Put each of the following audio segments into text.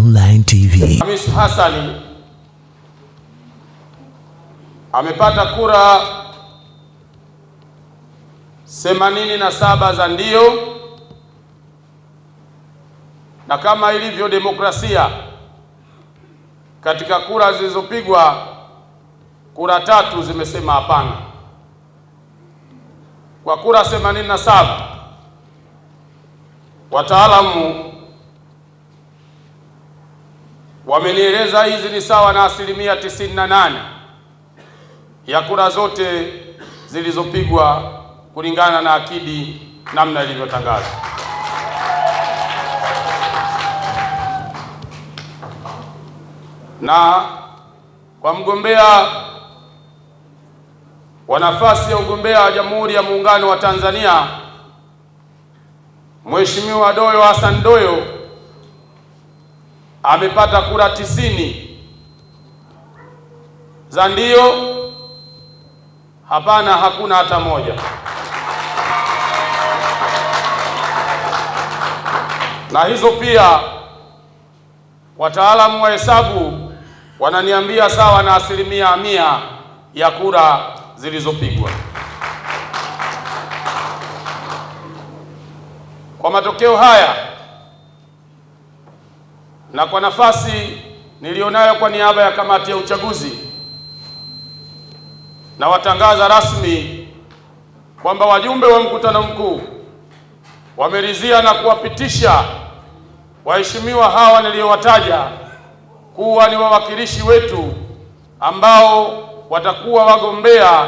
Online TV. Hamis Hassani amepata kura 87 za ndio, na kama ilivyo demokrasia, katika kura zilizopigwa kura 3 zimesema hapana. Kwa kura 87 wataalamu wamenieleza hizi ni sawa na 98% ya kura zote zilizopigwa kulingana na akidi namna ilivyotangazwa. Na kwa mgombea wa nafasi ya ugombea wa Jamhuri ya Muungano wa Tanzania, Mheshimiwa Doyo Hassan Doyo amepata kura 90 za ndio, hapana hakuna hata moja. Na hizo pia wataalamu wa hesabu wananiambia sawa na 100% ya kura zilizopigwa. Kwa matokeo haya na kwa nafasi nilionayo kwa niaba ya kamati ya uchaguzi, na watangaza rasmi kwamba wajumbe wa mkutano mkuu wameridhia na kuwapitisha waheshimiwa hawa niliowataja kuwa ni wawakilishi wetu ambao watakuwa wagombea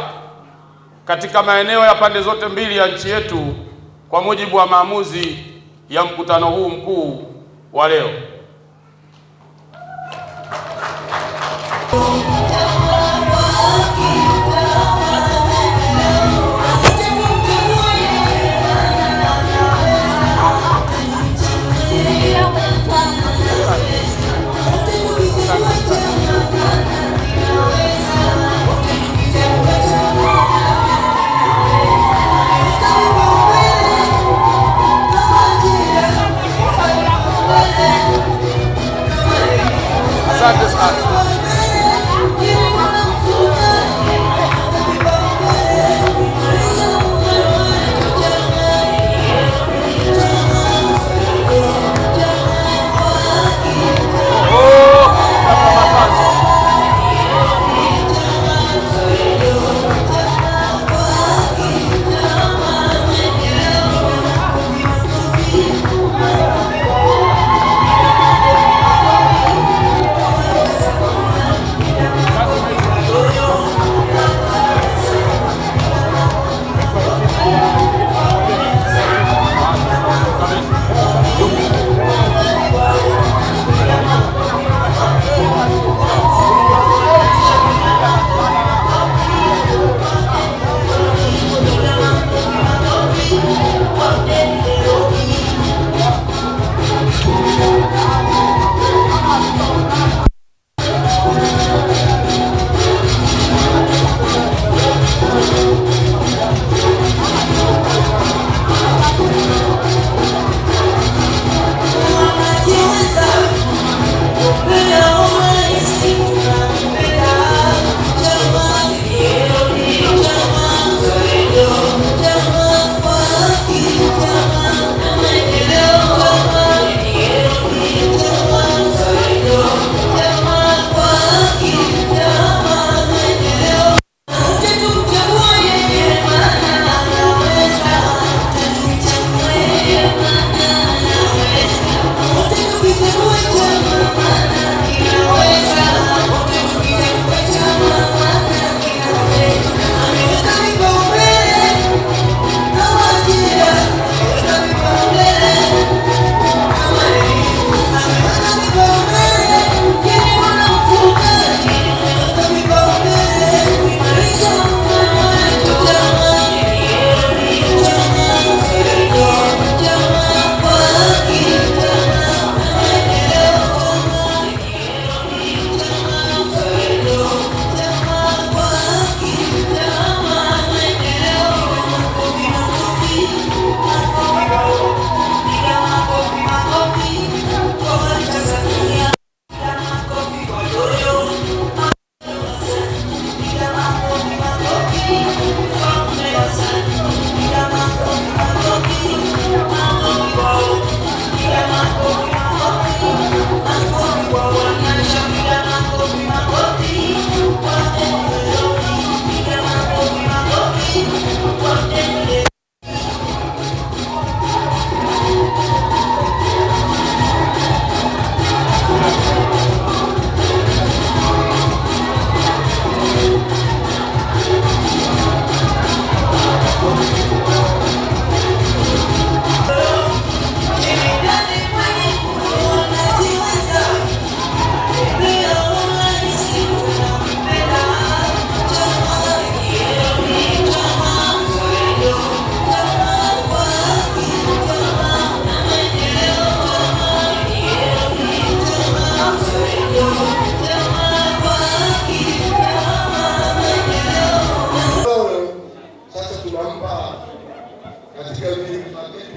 katika maeneo ya pande zote mbili ya nchi yetu kwa mujibu wa maamuzi ya mkutano huu mkuu wa leo. Thank you.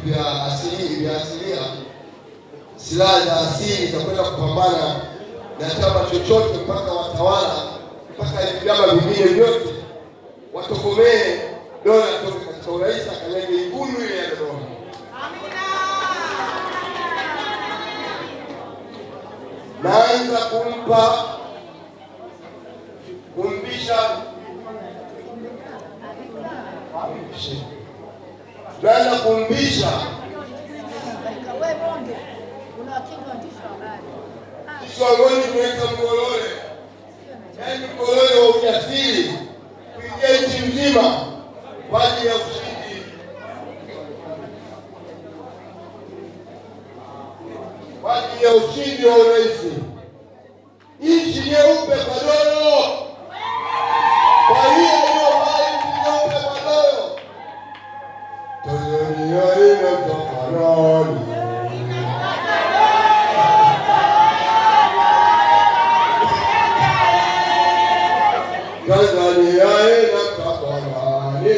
vya asilia, silaha za asili za kwenda kupambana na chama chochote mpaka watawala mpaka vyama vingine vyote watokomee dola toke katika urais akanyage Ikulu ile ya Dodoma. Naanza kumbisha Kiswahili tunaita mgolole, yaani mgolole wa ujasiri kuingia nchi mzima kwa ajili ya ushindi, kwa ajili ya ushindi wa urais. Nchi nyeupe kwa doyo, kwa hiyo ndio mali nyeupe kwa doyo. Tanzania inataka nani? Tanzania inataka nani?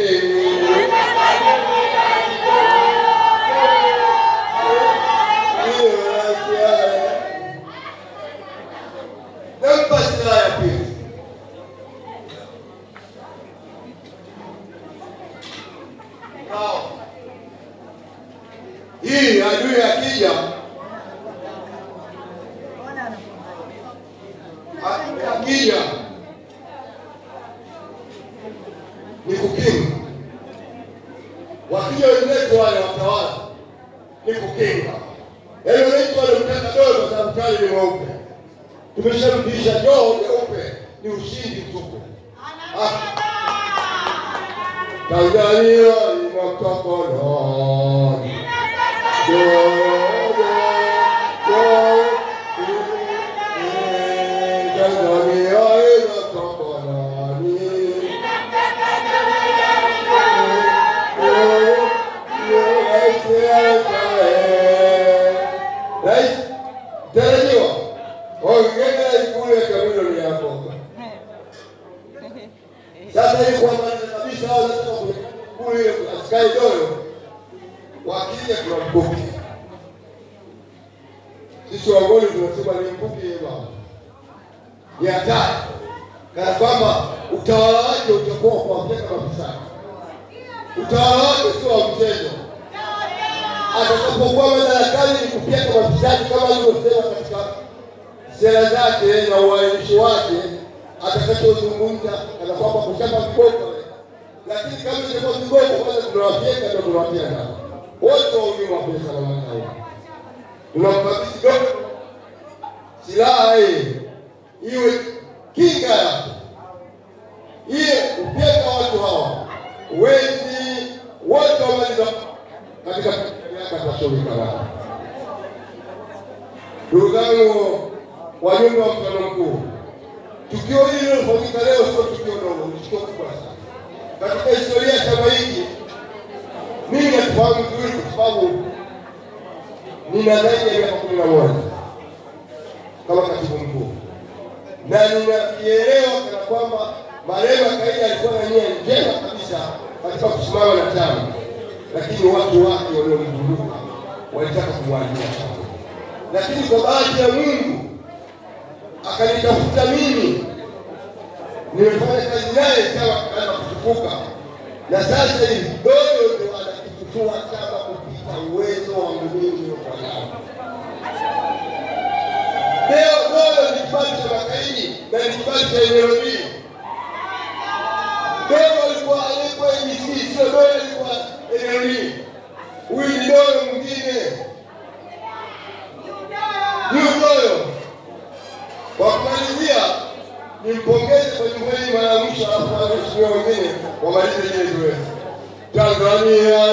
Namba silaha ya pili. Hii adui akija ni kukinga. Wakija wenzetu wale watawala ni kukinga. Yaani wenzetu wale mtaka dogo kwa sababu kali ni mweupe. Tumesharudisha joo mweupe ni ushindi mtupu. Tanzania inataka nani? Sasa hivi kwa maana kabisa hao wanataka kule askari doyo wakija kwa mkuki. Sisi wagoni tunasema ni mkuki baba. Ni hatari. Kana kwamba utawala wake utakuwa kwa mteka kabisa. Utawala wake sio wa mchezo. Atakapokuwa madarakani ni kupiga mafisadi kama alivyosema katika sera zake na uainisho wake. Atakachozungumza kana kwamba kushamba mkopo, lakini kama ingekuwa mkopo kwanza tunawapeka ndio tunawapia nao wote wao wa pesa na wanao tunawakabidhi dogo silaha hii iwe kinga yake ile upeka watu hawa wezi wote wamaliza katika miaka tashauri kama. Ndugu zangu wajumbe wa mkutano mkuu, tukio hili lilofanyika leo sio tukio dogo, ni tukio kubwa sana. Katika historia ya chama hiki, mimi nafahamu vizuri kwa sababu nina zaidi ya miaka 11 kama katibu mkuu. Na ninaelewa kana kwamba Marema Kaida alikuwa na nia njema kabisa katika kusimama na chama. Lakini watu wake waliomzunguka walitaka kumwajia chama. Lakini kwa bahati ya Mungu akanitafuta mimi, nimefanya kazi naye chama kikaanza kutukuka, na sasa hivi doyo ndio anakifufua chama kupita uwezo wa mimi kwa nao. Leo doyo ni kibali cha Makaidi na ni kibali cha eneo hili. Doyo alikuwa ABC, sio doyo alikuwa eneo hili. Huyu ni doyo mwingine. Doyo. Kwa kumalizia, nimpongeze kwa jumbe hii mara mwisho alafu waheshimiwa wengine wamalize ile zoezi. Tanzania